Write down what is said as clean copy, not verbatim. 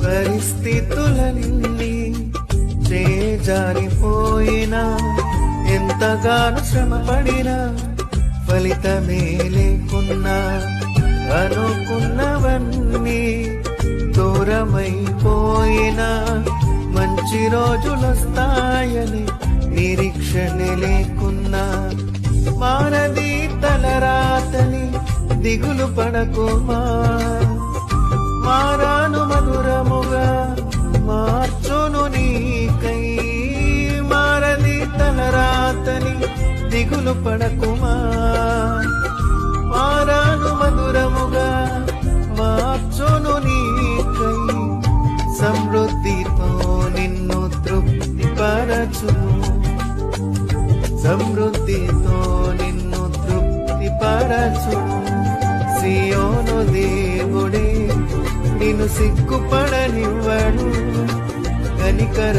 పరిస్థితులన్నీ చేజారిపోయినా ఎంతగానో శ్రమపడినా ఫలితమే లేకున్నా అనుకున్నవన్నీ దూరమైపోయినా మంచి రోజులొస్తాయని నిరీక్షణ లేకున్నా మానది తలరాతని దిగులు పడకుమా మారాను మధురముగా మార్చును నీకై మారది తలరాతని దిగులు పడకుమా మారాను మధురముగా మార్చును నీకై సమృద్ధితో నిన్ను తృప్తిపరచును సమృద్ధితో నిన్ను తృప్తిపరచును సియోను దేవుడే నిన్ను సిగ్గుపడనివ్వడు కనికర